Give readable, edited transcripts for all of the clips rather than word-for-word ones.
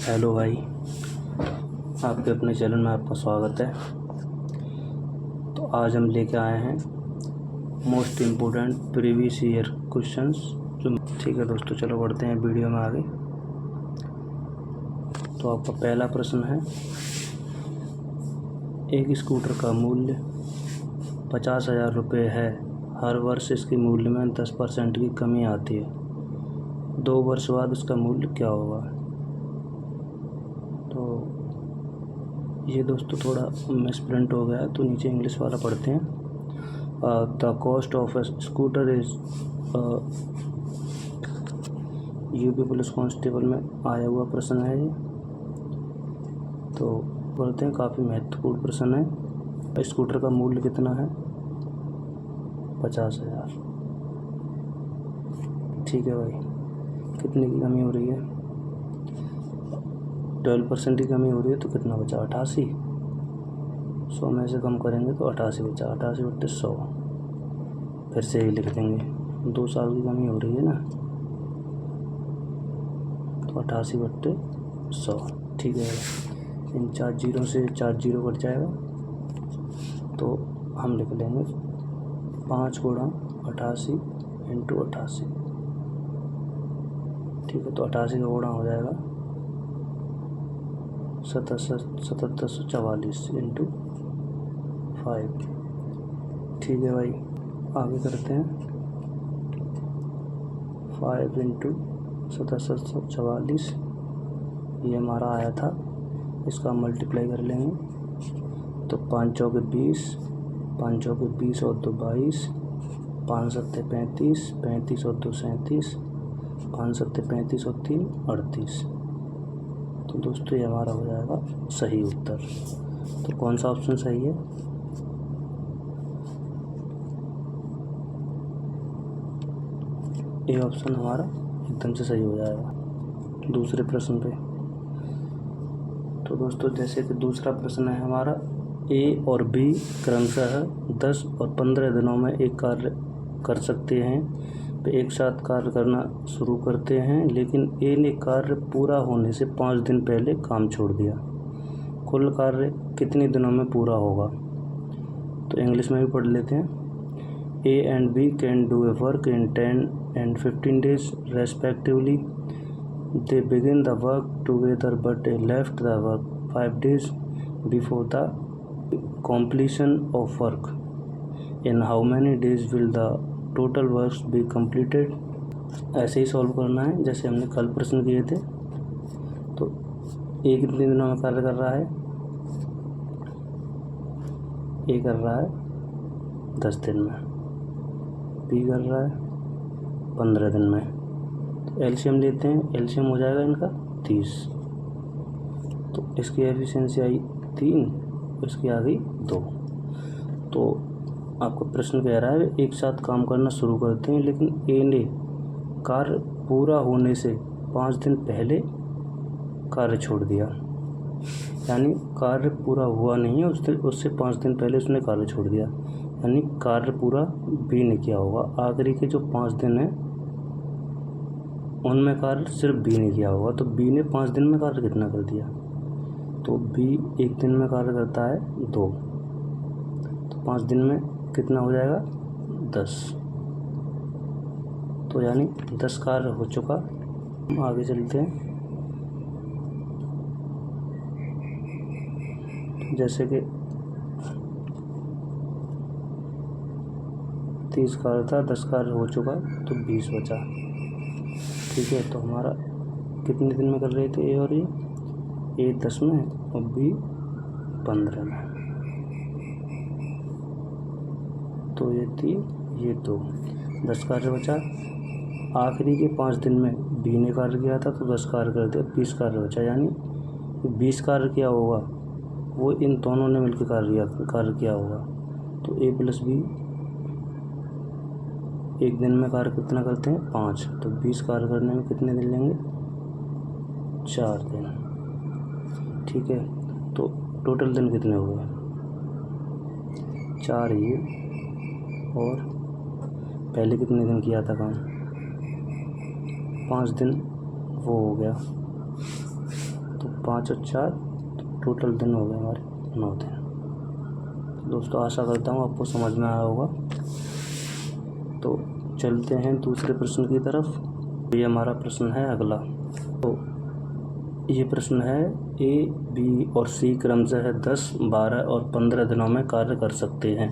Hello भाई, आपके अपने चैनल में आपका स्वागत है। तो आज हम लेके आए हैं most important previous year questions जो ठीक है दोस्तों, चलो बढ़ते हैं वीडियो में आगे। तो आपका पहला प्रश्न है, एक स्कूटर का मूल्य 50,000 रुपये है। हर वर्ष इसके मूल्य में 10% की कमी आती है। 2 वर्ष बाद इसका मूल्य क्या होगा? तो ये दोस्तों थोड़ा मिसप्रिंट हो गया है, तो नीचे इंग्लिश वाला पढ़ते हैं। The cost of A scooter is UP police constable में आया हुआ प्रश्न है ये। तो पढ़ते हैं, काफ़ी महत्वपूर्ण प्रश्न है। स्कूटर का मूल्य कितना है? 50,000। ठीक है भाई, कितने की कमी हो रही है? 12% की कमी हो रही है, तो कितना बचा? 88। 100 में से कम करेंगे तो 88 बचा। 88/100 फिर से ही लिख देंगे। 2 साल की कमी हो रही है ना, तो 88/100। ठीक है, इन 4 जीरो से 4 जीरो कट जाएगा, तो हम लिख लेंगे 5 गुणा 88 इंटू 88। ठीक है, तो 88 का गुणा हो जाएगा 7744 इंटू 5। ठीक है भाई, आगे करते हैं। 5 इंटू 7744 ये हमारा आया था, इसका मल्टीप्लाई कर लेंगे तो 5 चौके 20, 5 चौके 20 और 2 22, 5 सत्ते 35, 35 और 2 37, 5 सत्ते 35 और 3 38। तो दोस्तों ये हमारा हो जाएगा सही उत्तर। तो कौन सा ऑप्शन सही है? ए ऑप्शन हमारा एकदम से सही हो जाएगा। दूसरे प्रश्न पे, तो दोस्तों जैसे कि दूसरा प्रश्न है हमारा, ए और बी क्रमशः 10 और 15 दिनों में एक कार्य कर सकते हैं। वे एक साथ कार्य करना शुरू करते हैं, लेकिन ए ने कार्य पूरा होने से 5 दिन पहले काम छोड़ दिया। कुल कार्य कितने दिनों में पूरा होगा? तो इंग्लिश में भी पढ़ लेते हैं। A and B can do a work in 10 and 15 days respectively. They begin the work together but left the work 5 days before the completion of work. In how many days will the total works be completed? ऐसे ही solve करना है जैसे हमने कल प्रश्न किए थे। तो ए कितने दिनों में कार्य कर रहा है? ए कर रहा है 10 दिन में, बी कर रहा है 15 दिन में। तो एलसीएम लेते हैं, एलसीएम हो जाएगा इनका 30। तो इसकी एफिशिएंसी आई 3, इसकी आ गई 2। तो आपका प्रश्न कह रहा है एक साथ काम करना शुरू करते हैं, लेकिन ए ने कार्य पूरा होने से 5 दिन पहले कार्य छोड़ दिया। यानी कार्य पूरा हुआ नहीं है, उससे 5 दिन पहले उसने कार्य छोड़ दिया। यानी कार्य पूरा बी ने किया होगा। आखिरी के जो 5 दिन हैं उनमें कार्य सिर्फ बी ने किया होगा। तो बी ने 5 दिन में कार्य कितना कर दिया? तो बी 1 दिन में कार्य करता है 2, तो 5 दिन में कितना हो जाएगा? 10। तो यानी 10 कार्य हो चुका। हम आगे चलते हैं। जैसे कि 30 कार्य था, 10 कार्य हो चुका, तो 20 बचा। ठीक है, तो हमारा कितने दिन में कर रहे थे ए और ए 10 में और बी 15 में। तो ये 3, ये 2, 10 कार्य बचा। आखिरी के 5 दिन में बी ने कार्य किया था, तो 10 कार्य कर दिया, 20 कार्य बचा। यानी 20 कार्य किया होगा, वो इन दोनों ने मिलकर कार्य किया होगा। तो ए प्लस बी 1 दिन में कार्य कितना करते हैं? 5। तो 20 कार्य करने में कितने दिन लेंगे? 4 दिन। ठीक है, तो टोटल दिन कितने हुए? 4 ये, और पहले कितने दिन किया था काम? 5 दिन, वो हो गया। तो 5 और 4 टोटल दिन हो गए हमारे 9 दिन। दोस्तों आशा करता हूँ आपको समझ में आया होगा। तो चलते हैं दूसरे प्रश्न की तरफ। ये हमारा प्रश्न है अगला। तो ये प्रश्न है ए, बी और सी क्रमशः 10, 12 और 15 दिनों में कार्य कर सकते हैं।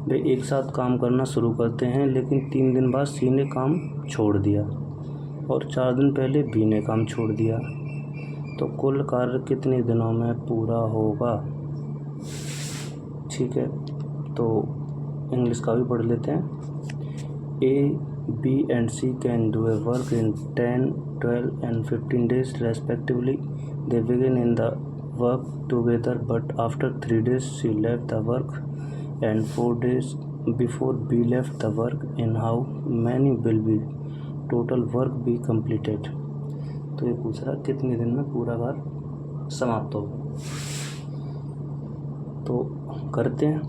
वे एक साथ काम करना शुरू करते हैं, लेकिन 3 दिन बाद सी ने काम छोड़ दिया और 4 दिन पहले बी ने काम छोड़ दिया। तो कुल कार्य कितने दिनों में पूरा होगा? ठीक है, तो इंग्लिश का भी पढ़ लेते हैं। A, B and C can do a work in 10, 12 and 15 days respectively. They begin in the work together, but after 3 days she left the work and 4 days before B left the work. In how many will be total work be completed? तो ये पूछ रहा कितने दिन में पूरा कार्य समाप्त होगा। तो करते हैं,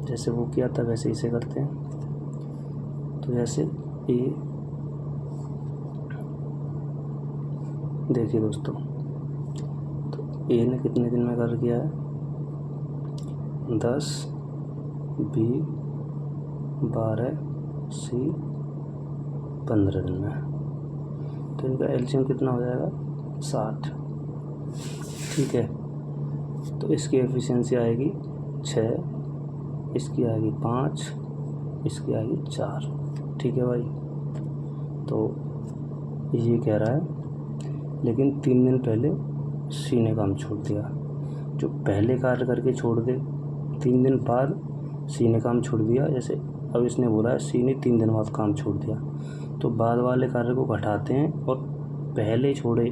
जैसे वो किया था वैसे इसे करते हैं। तो जैसे ए, देखिए दोस्तों, तो ए ने कितने दिन में कार्य किया है? 10, बी 12, सी 15 दिन में। तो इनका एलसीएम कितना हो जाएगा? 60। ठीक है, तो इसकी एफिशिएंसी आएगी 6, इसकी आएगी 5, इसकी आएगी 4। ठीक है भाई, तो ये कह रहा है लेकिन 3 दिन पहले सी ने काम छोड़ दिया। जो पहले कार्य करके छोड़ दे, 3 दिन बाद सी ने काम छोड़ दिया। जैसे अब इसने बोला है सी ने 3 दिन बाद काम छोड़ दिया, तो बाद वाले कार्य को घटाते हैं और पहले छोड़े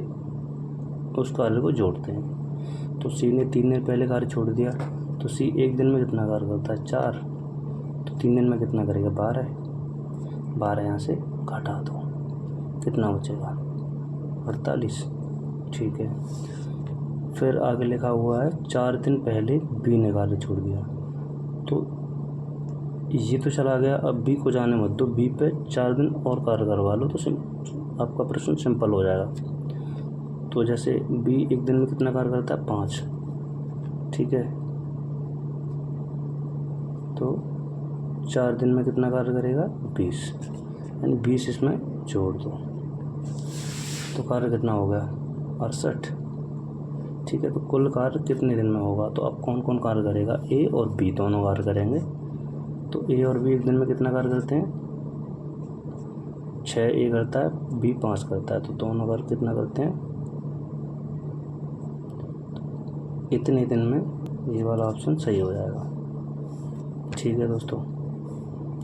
उस कार्य को जोड़ते हैं। तो सी ने 3 दिन पहले कार्य छोड़ दिया, तो सी एक दिन में कितना कार्य करता है? 4। तो 3 दिन में कितना करेगा? 12 यहाँ से घटा दो, कितना बचेगा? 48। ठीक है, फिर आगे लिखा हुआ है 4 दिन पहले बी ने कार्य छोड़ दिया। तो ये तो चला गया, अब बी को जाने मत दो, बी पे 4 दिन और कार्य करवा लो, तो आपका प्रश्न सिंपल हो जाएगा। तो जैसे बी एक दिन में कितना कार्य करता है? 5। ठीक है, तो 4 दिन में कितना कार्य करेगा? 20, यानी 20 इसमें जोड़ दो, तो कार्य कितना हो गया? 68। ठीक है, तो कुल कार्य कितने दिन में होगा? तो अब कौन कौन कार्य करेगा? ए और बी दोनों कार्य करेंगे। तो ए और बी एक दिन में कितना कार्य करते हैं? 6 ए करता है, बी 5 करता है, तो दोनों कार्य कितना करते हैं? इतने दिन में ये वाला ऑप्शन सही हो जाएगा। ठीक है दोस्तों,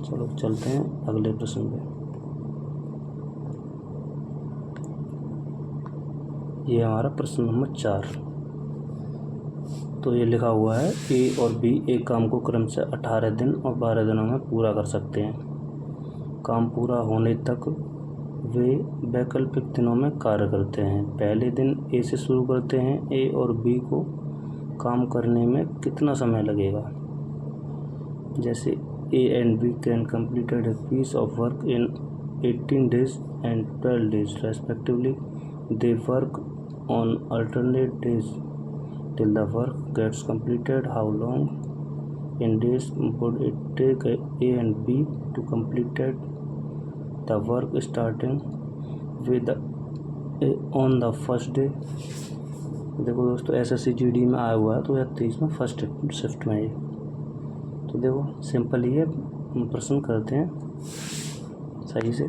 चलो चलते हैं अगले प्रश्न पे। ये हमारा प्रश्न नंबर 4। तो ये लिखा हुआ है ए और बी एक काम को क्रमशः 18 दिन और 12 दिनों में पूरा कर सकते हैं। काम पूरा होने तक वे वैकल्पिक दिनों में कार्य करते हैं। पहले दिन ए से शुरू करते हैं। ए और बी को काम करने में कितना समय लगेगा? जैसे A and B can completed a piece of work in 18 days and 12 days respectively. They work on alternate days till the work gets completed. How long in days would it take A and B to complete the work starting with on the first day? देखो दोस्तों, SSC/GD में आया हुआ है, 2023 में first shift में ये। तो देखो सिंपल ही है, प्रश्न करते हैं सही से।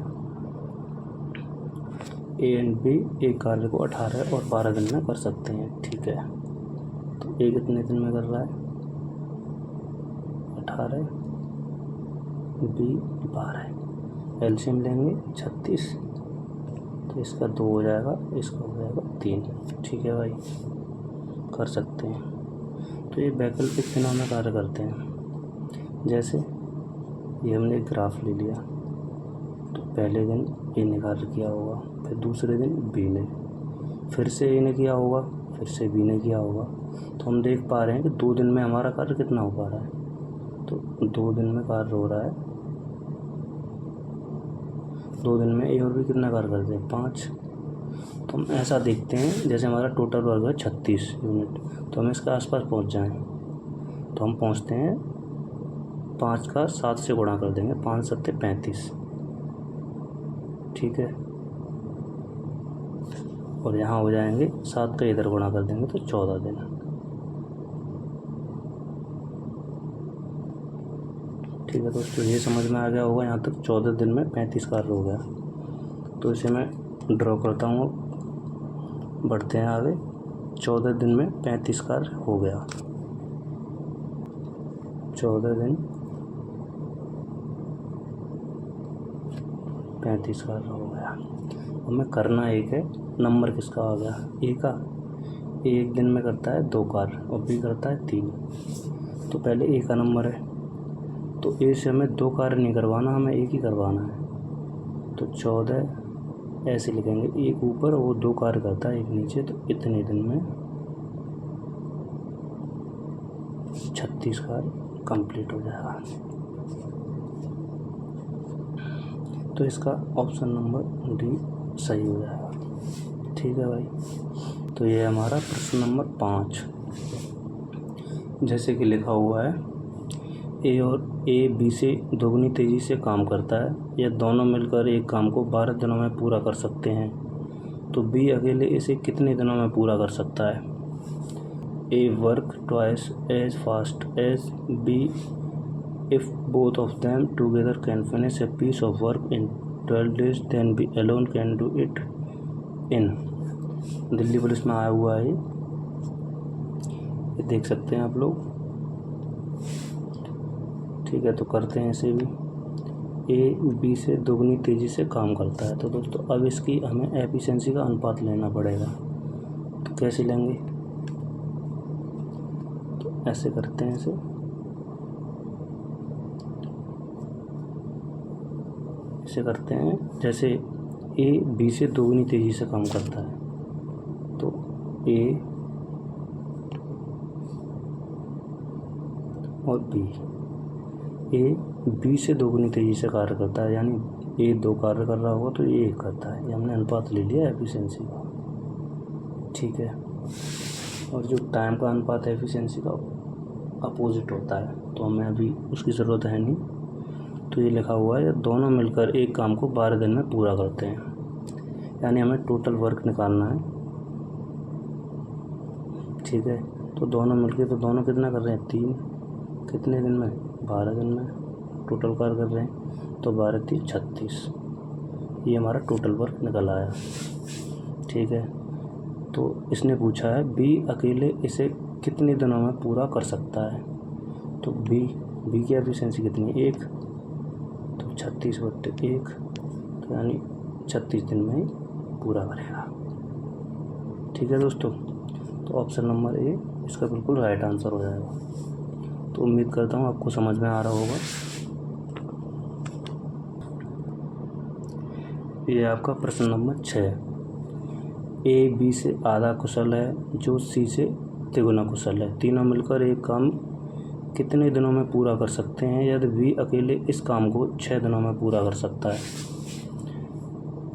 ए एंड बी एक कार्य को 18 और 12 दिन में कर सकते हैं। ठीक है, तो ए कितने दिन में कर रहा है? 18, बी 12। एलसीएम लेंगे 36, तो इसका 2 हो जाएगा, इसका हो जाएगा 3। ठीक है भाई, कर सकते हैं। तो ये वैकल्पिक दिनों में कार्य करते हैं। जैसे ये हमने एक ग्राफ ले लिया, तो पहले दिन ए ने कार्य किया होगा, फिर दूसरे दिन बी ने, फिर से ए ने किया होगा, फिर से बी ने किया होगा। तो हम देख पा रहे हैं कि 2 दिन में हमारा कार्य कितना हो पा रहा है? तो 2 दिन में कार्य हो रहा है, 2 दिन में ए और बी कितना कार्य करते हैं? 5। तो हम ऐसा देखते हैं जैसे हमारा टोटल वर्क है 36 यूनिट, तो हम इसके आसपास पहुंच जाएं। तो हम पहुंचते हैं 5 का 7 से गुणा कर देंगे, 5 सत्ते 35, ठीक है। और यहाँ हो जाएंगे 7 का इधर गुणा कर देंगे तो 14 दिन, ठीक है दोस्तों। ये समझ में आ गया होगा यहाँ तक। 14 दिन में 35 कार्य हो गया, तो इसे मैं ड्रॉ करता हूँ। बढ़ते हैं आगे। 14 दिन में 35 कार्य हो गया, 14 दिन 35 कार्य हो गया। हमें करना एक है, नंबर किसका आ गया, ए का। एक दिन में करता है 2 कार्य और बी करता है 3। तो पहले ए का नंबर है, तो ए से हमें 2 कार्य नहीं करवाना, हमें एक ही करवाना है। तो 14 ऐसे लिखेंगे, एक ऊपर वो 2 कार्य करता है, एक नीचे। तो इतने दिन में 36 कार्य कंप्लीट हो जाएगा। तो इसका ऑप्शन नंबर डी सही हो जाएगा, ठीक है भाई। तो ये हमारा प्रश्न नंबर 5। जैसे कि लिखा हुआ है, ए बी से दोगुनी तेज़ी से काम करता है, यह दोनों मिलकर एक काम को 12 दिनों में पूरा कर सकते हैं, तो बी अकेले इसे कितने दिनों में पूरा कर सकता है। A work twice as fast as B if both of them together can finish a piece of work in 12 days, then B alone can do it in. Delhi police में आया हुआ है, ये देख सकते हैं आप लोग, ठीक है। तो करते हैं इसे भी। ए बी से दोगुनी तेज़ी से काम करता है, तो दोस्तों अब इसकी हमें एफिशिएंसी का अनुपात लेना पड़ेगा। तो कैसे लेंगे, तो ऐसे करते हैं इसे करते हैं जैसे ए बी से दोगुनी तेज़ी से काम करता है, तो ए और ए बी से दोगुनी तेज़ी से कार्य करता है, यानी ए 2 कार्य कर रहा होगा तो ये 1 करता है। ये हमने अनुपात ले लिया एफिशिएंसी का, ठीक है। और जो टाइम का अनुपात एफिशिएंसी का अपोजिट होता है, तो हमें अभी उसकी ज़रूरत है नहीं। तो ये लिखा हुआ है, दोनों मिलकर एक काम को 12 दिन में पूरा करते हैं, यानी हमें टोटल वर्क निकालना है, ठीक है। तो दोनों मिलकर, तो दोनों कितना कर रहे हैं, 3, कितने दिन में, 12 दिन में टोटल कार्य कर रहे हैं। तो 12 3 36, ये हमारा टोटल वर्क निकल आया, ठीक है। तो इसने पूछा है बी अकेले इसे कितने दिनों में पूरा कर सकता है। तो बी की एफिशिएंसी कितनी है, 1, तो 36/1, तो यानी 36 दिन में ही पूरा करेगा, ठीक है दोस्तों। तो ऑप्शन नंबर ए इसका बिल्कुल राइट आंसर हो जाएगा। तो उम्मीद करता हूँ आपको समझ में आ रहा होगा। ये आपका प्रश्न नंबर 6। ए बी से आधा कुशल है जो सी से तिगुना कुशल है, तीनों मिलकर एक काम कितने दिनों में पूरा कर सकते हैं यदि बी अकेले इस काम को 6 दिनों में पूरा कर सकता है।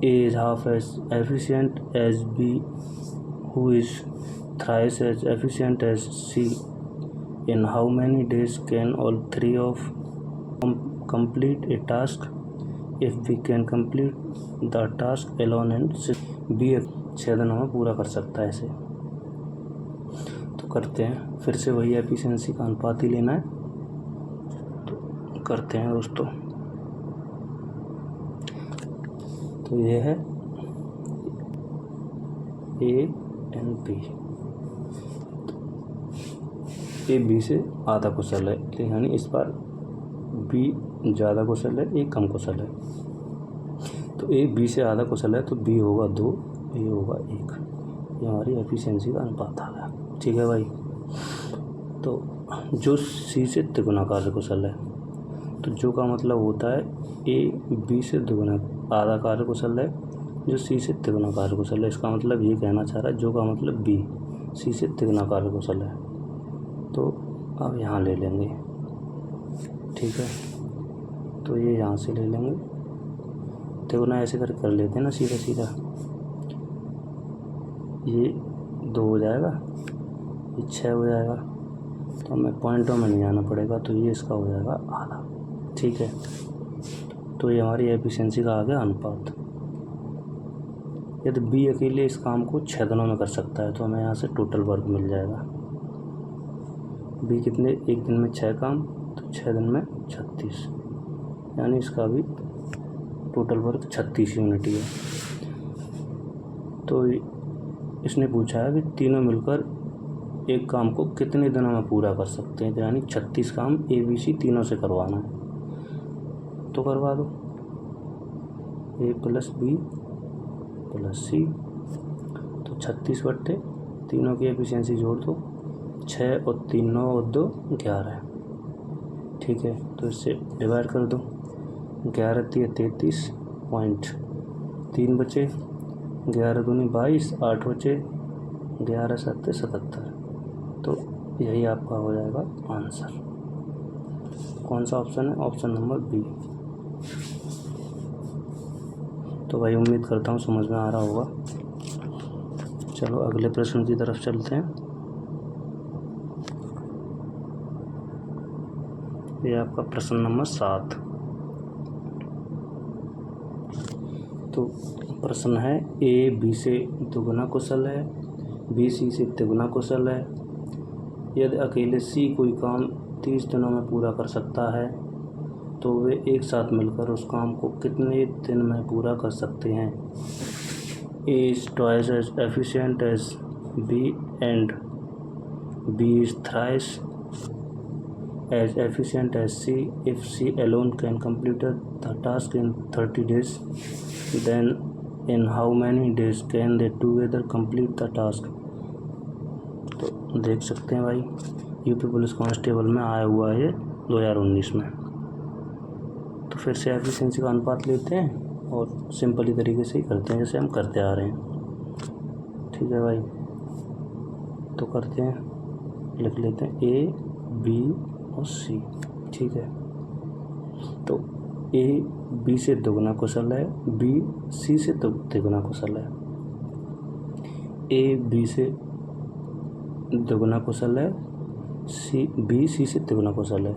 A is half as efficient as B who is thrice as efficient as C. In how many days can all three of complete a task? If we can complete the task alone and B 6 दिनों में पूरा कर सकता है इसे। तो करते हैं, फिर से वही एफिशिएंसी का अनुपात ही लेना है, तो करते हैं दोस्तों। तो ये है A and B. A B से आधा कुशल है, यानी इस बार बी ज़्यादा कुशल है, ए कम कुशल है। तो ए बी से आधा कुशल है, तो बी होगा 2, ए होगा 1। ये हमारी एफिशिएंसी का अनुपात आ गया, ठीक है भाई। तो जो सी से तिगुना कार्य कुशल है, तो जो का मतलब होता है ए बी से दुगुना आधा कार्य कुशल है, जो सी से तिगुना कार्य कुशल है। इसका मतलब ये कहना चाह रहा है, जो का मतलब बी सी से तिगुना कार्य कुशल है। तो अब यहाँ ले लेंगे, ठीक है। तो ये यहाँ से ले लेंगे, तिगुना ऐसे कर लेते हैं ना, सीधा सीधा। ये 2 हो जाएगा, ये 6 हो जाएगा, तो हमें पॉइंटों में नहीं आना पड़ेगा, तो ये इसका हो जाएगा आधा। ठीक है, तो ये हमारी एफिशिएंसी का आ गया अनुपात। यदि बी अकेले इस काम को 6 दिनों में कर सकता है तो हमें यहाँ से टोटल वर्क मिल जाएगा। बी कितने, एक दिन में 6 काम, तो 6 दिन में 36, यानी इसका भी टोटल वर्क 36 यूनिट है। तो इसने पूछा है कि तीनों मिलकर एक काम को कितने दिनों में पूरा कर सकते हैं, तो यानी 36 काम ABC तीनों से करवाना है, तो करवा दो। A + B + C, तो 36 बट्टे तीनों की एफिशिएंसी जोड़ दो, 6 और 3 9 और 2 11। ठीक है, तो इससे डिवाइड कर दो, 11 × 33.3 बचे, 11 दूनी 22, 8 बचे, 11 7 77, तो यही आपका हो जाएगा आंसर। कौन सा ऑप्शन है? Option number B. तो भाई उम्मीद करता हूँ समझ में आ रहा होगा। चलो अगले प्रश्न की तरफ चलते हैं। ये आपका प्रश्न नंबर 7। तो प्रश्न है, ए बी से दुगुना कुशल है, बी सी से तिगुना कुशल है। यदि अकेले सी कोई काम 30 दिनों में पूरा कर सकता है तो वे एक साथ मिलकर उस काम को कितने दिन में पूरा कर सकते हैं? A is twice as efficient as B and B is thrice as efficient as C. If C alone can complete the task in 30 days, then in how many days can they together complete the task? तो देख सकते हैं भाई, UP police constable में आया हुआ है ये 2019 में। तो फिर से एफिशिएंसी का अनुपात लेते हैं और सिंपली तरीके से ही करते हैं जैसे हम करते आ रहे हैं। ठीक है भाई, तो करते हैं, लिख लेते हैं A, B और C। ठीक है, तो A B से दोगुना कुशल है, B C से तिगुना कुशल है। A B से दोगुना कुशल है, B C से तिगुना कुशल है।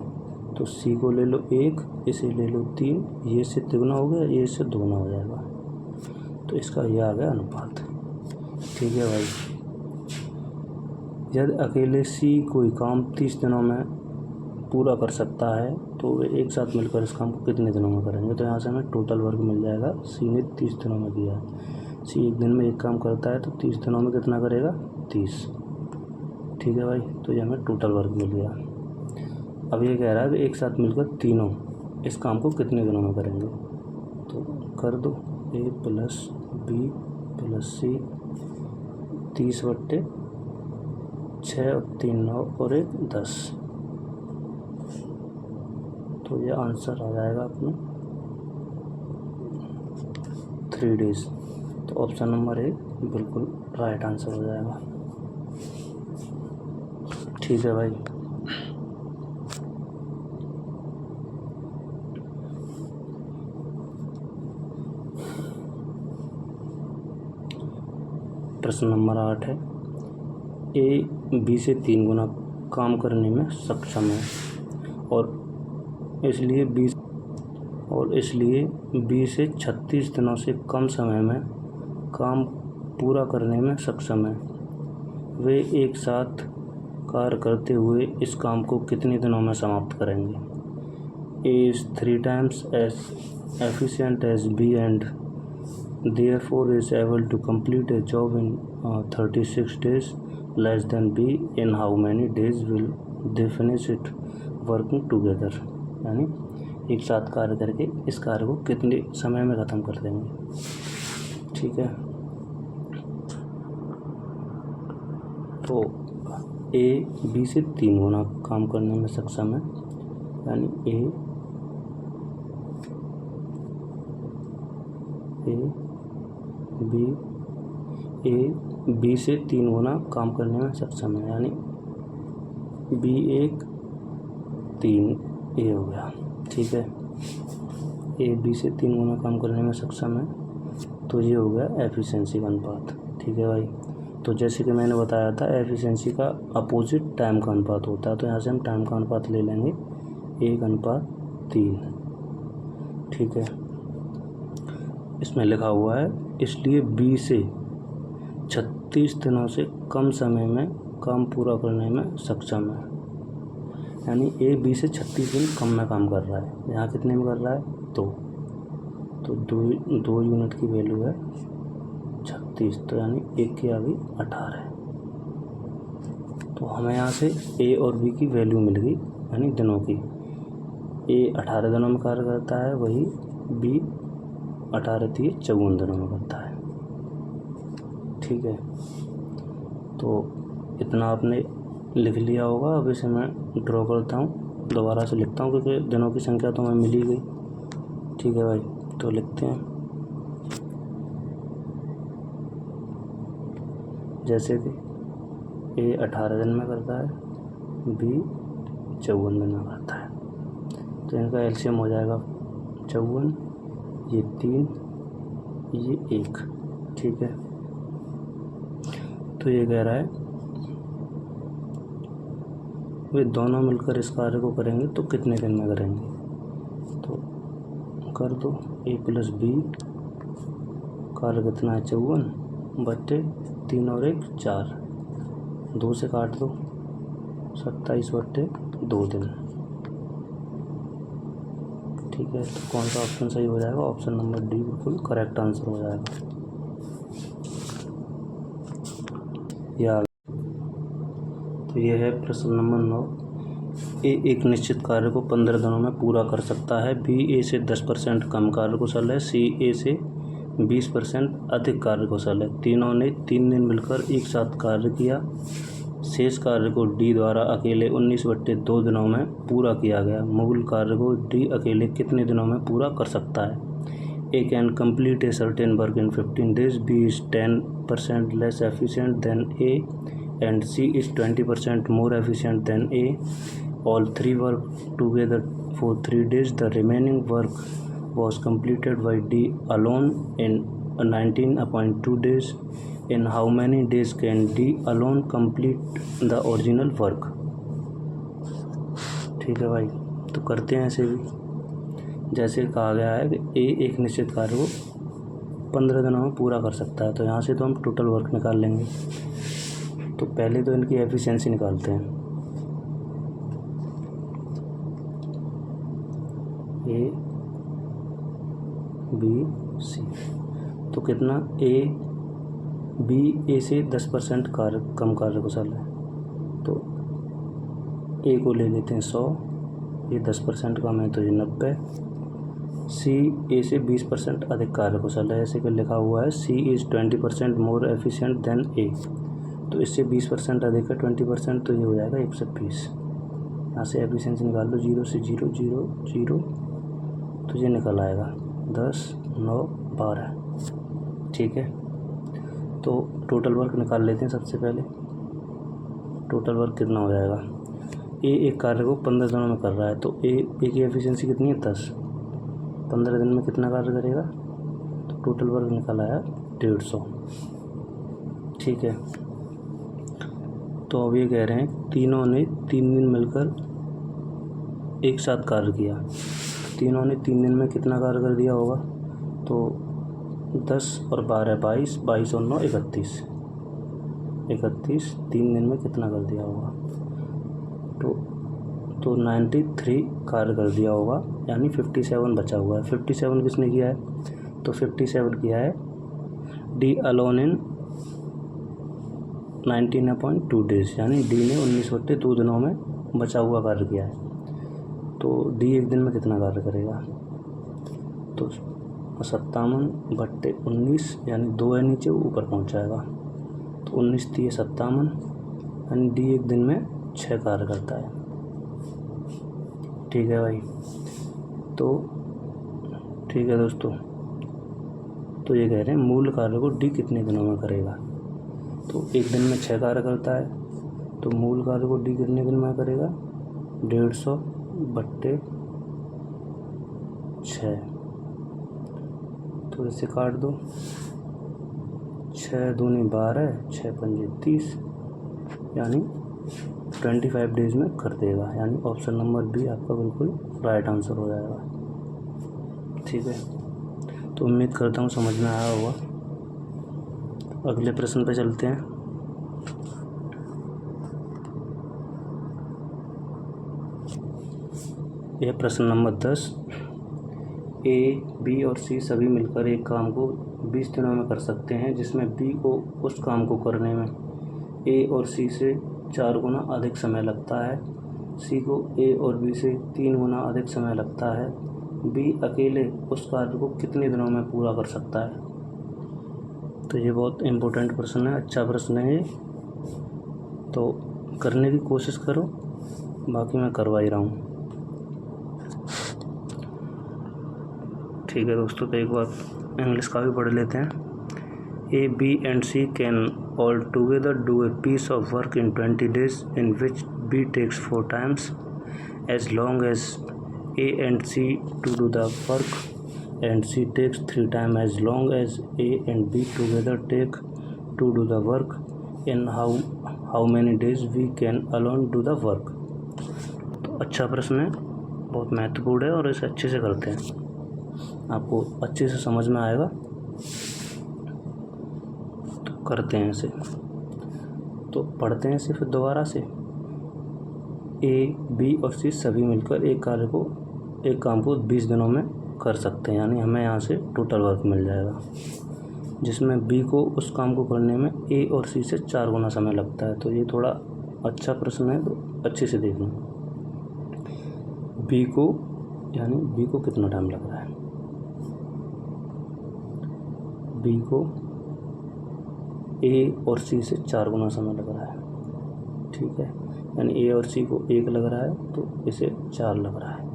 तो C को ले लो 1, इसे ले लो 3, ये इससे तिगुना हो गया, ये इससे दोगुना हो जाएगा, तो इसका ये आ गया अनुपात। ठीक है भाई, यदि अकेले C कोई काम 30 दिनों में पूरा कर सकता है तो वे एक साथ मिलकर इस काम को कितने दिनों में करेंगे? तो यहाँ से हमें टोटल वर्क मिल जाएगा। सी ने 30 दिनों में किया है, सी एक दिन में एक काम करता है तो 30 दिनों में कितना करेगा? 30। ठीक है भाई, तो ये हमें टोटल वर्क मिल गया। अब ये कह रहा है कि एक साथ मिलकर तीनों इस काम को कितने दिनों में करेंगे, तो कर दो A + B + C, 30 बट्टे 6 और 3 9 और 1 10, तो ये आंसर आ जाएगा अपना 3 days। तो ऑप्शन नंबर 1 बिल्कुल राइट आंसर हो जाएगा। ठीक है भाई, प्रश्न नंबर 8 है, A B से 3 गुना काम करने में सक्षम है और इसलिए B से 36 दिनों से कम समय में काम पूरा करने में सक्षम है। वे एक साथ कार्य करते हुए इस काम को कितने दिनों में समाप्त करेंगे? A is 3 times as efficient as B and therefore is able to complete a job in 36 days less than B. In how many days will they finish it working together? यानी एक साथ कार्य करके इस कार्य को कितने समय में ख़त्म कर देंगे। ठीक है, तो A B से 3 गुना काम करने में सक्षम है, यानी A B से 3 गुना काम करने में सक्षम है, यानी B 1 3 A हो गया। ठीक है, A B से 3 गुना काम करने में सक्षम है, तो ये हो गया एफिशिएंसी का अनुपात। ठीक है भाई, तो जैसे कि मैंने बताया था एफिशिएंसी का अपोजिट टाइम का अनुपात होता है, तो यहाँ से हम टाइम का अनुपात ले लेंगे 1:3। ठीक है, इसमें लिखा हुआ है इसलिए बी से 36 दिनों से कम समय में काम पूरा करने में सक्षम है। यानी ए बी से 36 दिन कम में काम कर रहा है। यहाँ कितने में कर रहा है? 2। तो 2 यूनिट की वैल्यू है 36, तो यानी 1 की आ गई 18। तो हमें यहाँ से ए और बी की वैल्यू मिल गई, यानी दिनों की। ए 18 दिनों में कार्य करता है, वही बी 18×3 = 54 दिनों में करता है। ठीक है, तो इतना आपने लिख लिया होगा। अब इसे मैं ड्रॉ करता हूँ, दोबारा से लिखता हूँ क्योंकि दिनों की संख्या तो हमें मिल ही गई। ठीक है भाई, तो लिखते हैं जैसे कि ए 18 दिन में करता है, बी 54 दिन में करता है, तो इनका एलसीएम हो जाएगा 54, ये 3, ये 1। ठीक है, तो ये कह रहा है वे दोनों मिलकर इस कार्य को करेंगे तो कितने दिन में करेंगे। तो कर दो, ए प्लस बी कार्य कितना है 54/3 और 1 4, 2 से काट दो 27/2 दिन। ठीक है, तो कौन सा ऑप्शन सही हो जाएगा? ऑप्शन नंबर डी बिल्कुल करेक्ट आंसर हो जाएगा। या तो ये है प्रश्न नंबर 9। ए एक निश्चित कार्य को 15 दिनों में पूरा कर सकता है, बी ए से 10% कम कार्यकुशल है, सी ए से 20% अधिक कार्यकुशल है। तीनों ने 3 दिन मिलकर एक साथ कार्य किया। शेष कार्य को डी द्वारा अकेले 19/2 दिनों में पूरा किया गया। मूल कार्य को डी अकेले कितने दिनों में पूरा कर सकता है? A can complete a certain work in 15 days, B is 10% less efficient than A and C is 20% more efficient than A. All three work together for 3 days. The remaining work was completed by D alone in 19.2 days. In how many days can D alone complete the original work? ठीक है भाई, तो करते हैं ऐसे भी। जैसे कहा गया है कि ए एक निश्चित कार्य को 15 दिनों में पूरा कर सकता है, तो यहाँ से तो हम टोटल वर्क निकाल लेंगे। तो पहले तो इनकी एफिशिएंसी निकालते हैं। ए बी सी, तो कितना ए बी ए से 10% कम कार्यकुशल है, तो ए को ले लेते हैं 100, ये 10% कम है तो ये 90। सी ए से 20% अधिक कार्यकुशल है, ऐसे कि लिखा हुआ है सी इज़ 20% मोर एफिशिएंट देन ए, तो इससे 20% अधिक है 20%, तो ये हो जाएगा 120। यहाँ से एफिशिएंसी निकाल लो, 0 से 0 0 0, तो ये निकल आएगा 10 9 12। ठीक है, तो टोटल वर्क निकाल लेते हैं। सबसे पहले टोटल वर्क कितना हो जाएगा? ए एक कार्य को 15 दिनों में कर रहा है, तो ए की एफिशिएंसी कितनी है 10। 15 दिन में कितना कार्य करेगा? तो टोटल वर्क निकल आया 150। ठीक है, तो अब ये कह रहे हैं तीनों ने 3 दिन मिलकर एक साथ कार्य किया। तीनों ने 3 दिन में कितना कार्य कर दिया होगा? तो 10 और 12 22, 22 और 9 31। 3 दिन में कितना कर दिया होगा? तो 93 कार्य कर दिया होगा, यानी 57 बचा हुआ है। 57 किसने किया है? तो 57 किया है डी अलोन इन 19.2 days, यानी डी ने 19/2 दिनों में बचा हुआ कार्य किया है। तो डी एक दिन में कितना कार्य करेगा? तो 57/19, यानी 2 है नीचे, ऊपर पहुंच जाएगा, तो 19 3 57, यानी डी एक दिन में 6 कार्य करता है। ठीक है भाई, तो ठीक है दोस्तों, तो ये कह रहे हैं मूल कार्य को डी कितने दिनों में करेगा? तो एक दिन में 6 कार्य करता है, तो मूल कार्य को डी कितने दिन में करेगा? 150/6, तो इसे काट दो 6 दूनी 12, 6 पंजे 30, यानी 25 डेज़ में कर देगा, यानी ऑप्शन नंबर बी आपका बिल्कुल राइट आंसर हो जाएगा। ठीक है, तो उम्मीद करता हूँ समझ में आया होगा। अगले प्रश्न पे चलते हैं। यह प्रश्न नंबर 10। ए, बी और सी सभी मिलकर एक काम को 20 दिनों में कर सकते हैं, जिसमें बी को उस काम को करने में ए और सी से 4 गुना अधिक समय लगता है। सी को ए और बी से 3 गुना अधिक समय लगता है। बी अकेले उस कार्य को कितने दिनों में पूरा कर सकता है? तो ये बहुत इम्पोर्टेंट प्रश्न है, अच्छा प्रश्न है ये, तो करने की कोशिश करो, बाकी मैं करवा ही रहा हूँ। ठीक है दोस्तों, तो एक बार इंग्लिश का भी पढ़ लेते हैं। A, B and C can all together do a piece of work in 20 days, in which B takes 4 times as long as A and C to do the work, and C takes 3 times as long as A and B together take to do the work. In how many days we can alone do the work? तो अच्छा प्रश्न है, बहुत महत्वपूर्ण है और इसे अच्छे से करते हैं, आपको अच्छे से समझ में आएगा। तो करते हैं इसे, तो पढ़ते हैं इसे फिर दोबारा से। ए, बी और सी सभी मिलकर एक काम को 20 दिनों में कर सकते हैं, यानी हमें यहाँ से टोटल वर्क मिल जाएगा, जिसमें बी को उस काम को करने में ए और सी से 4 गुना समय लगता है। तो ये थोड़ा अच्छा प्रश्न है, तो अच्छे से देखना। बी को कितना टाइम लग रहा है? बी को ए और सी से 4 गुना समय लग रहा है। ठीक है, यानी ए और सी को 1 लग रहा है, तो इसे 4 लग रहा है।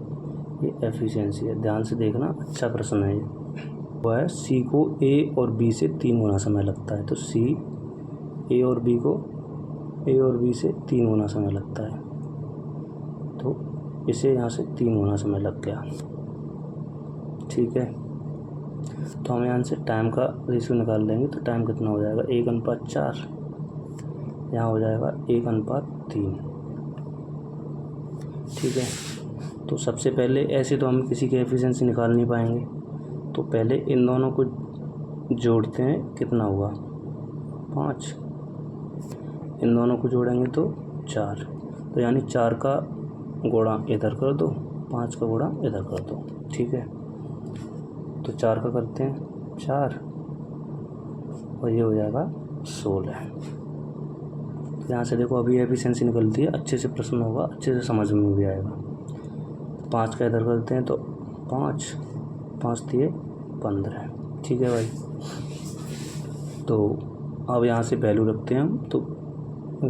ये एफिशिएंसी है, ध्यान से देखना, अच्छा प्रश्न है ये। वो है सी को ए और बी से 3 गुना समय लगता है, तो सी ए और बी से 3 गुना समय लगता है, तो इसे यहाँ से 3 गुना समय लग गया। ठीक है, तो हम यहाँ से टाइम का रेशियो निकाल लेंगे, तो टाइम कितना हो जाएगा? 1:4, यहाँ हो जाएगा 1:3। ठीक है, तो सबसे पहले ऐसे तो हम किसी की एफिशिएंसी निकाल नहीं पाएंगे, तो पहले इन दोनों को जोड़ते हैं, कितना हुआ? 5। इन दोनों को जोड़ेंगे तो 4, तो यानी 4 का गुणा इधर कर दो, 5 का गुणा इधर कर दो। ठीक है, तो 4 का करते हैं 4, और ये हो जाएगा 16। यहाँ से देखो अभी एफिशिएंसी निकलती है, अच्छे से प्रश्न होगा, अच्छे से समझ में भी आएगा। 5 का इधर करते हैं तो 5 दिए 15। ठीक है भाई, तो अब यहाँ से वैल्यू रखते हैं हम, तो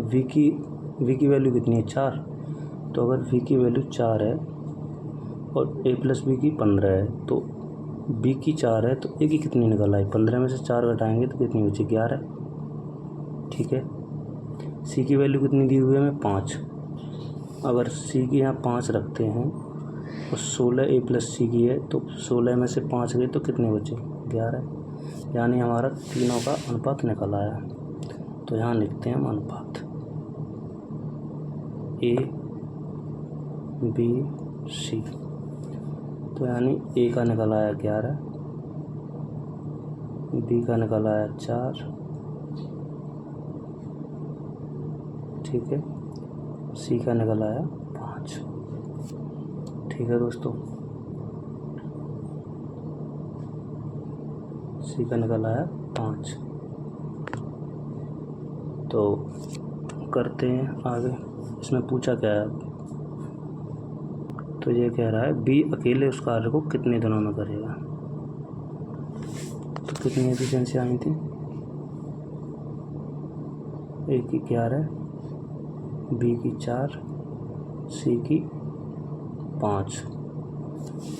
v की वैल्यू कितनी है? 4। तो अगर v की वैल्यू 4 है और a + b की 15 है, तो b की 4 है, तो a की कितनी निकल आई? 15 में से 4 घटाएंगे तो कितनी बची? 11। ठीक है, c की वैल्यू कितनी दी हुई है हमें? 5। अगर c की यहाँ 5 रखते हैं और 16 a + c की है, तो 16 में से 5 गए तो कितने बचे? 11, यानी हमारा तीनों का अनुपात निकल आया। तो यहाँ लिखते हैं हम अनुपात a, b, c। तो यानी a का निकल आया 11, b का निकल आया 4, ठीक है, c का निकल आया 5। ठीक है दोस्तों, c का निकल आया 5। तो करते हैं आगे, इसमें पूछा क्या है? तो ये कह रहा है बी अकेले उस कार्य को कितने दिनों में करेगा। तो कितनी एफिशिएंसी आई थी? ए की 11, बी की 4, सी की 5।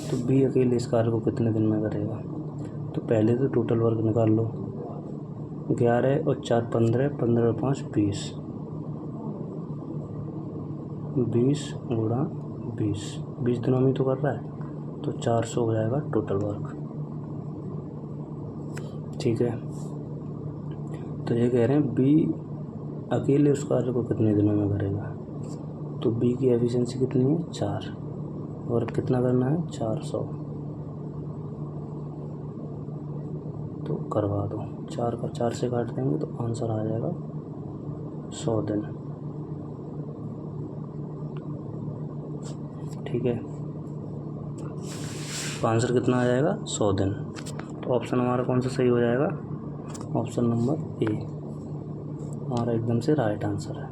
तो बी अकेले इस कार्य को कितने दिन में करेगा? तो पहले तो टोटल वर्क निकाल लो। 11 और 4 15, 15 और 5 20, 20 गुणा 20 दिनों में तो कर रहा है, तो 400 हो जाएगा टोटल वर्क। ठीक है, तो ये कह रहे हैं बी अकेले उस कार्य को कितने दिनों में करेगा। तो बी की एफिशिएंसी कितनी है 4, और कितना करना है 400। तो करवा दो, 4 का 4 से काट देंगे तो आंसर आ जाएगा 100 दिन। ठीक है, तो आंसर कितना आ जाएगा 100 दिन। तो ऑप्शन हमारा कौन सा सही हो जाएगा, ऑप्शन नंबर ए हमारा एकदम से राइट आंसर है।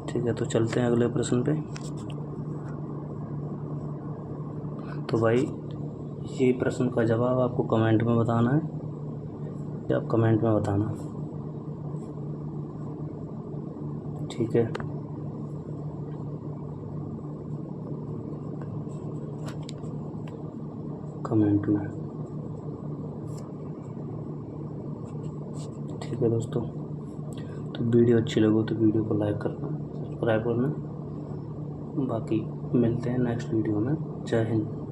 ठीक है, तो चलते हैं अगले प्रश्न पे। तो भाई ये प्रश्न का जवाब आपको कमेंट में बताना है, या आप कमेंट में बताना। ठीक है, कमेंट में। ठीक है दोस्तों, तो वीडियो अच्छी लगे तो वीडियो को लाइक करना, सब्सक्राइब करना। बाकी मिलते हैं नेक्स्ट वीडियो में। जय हिंद।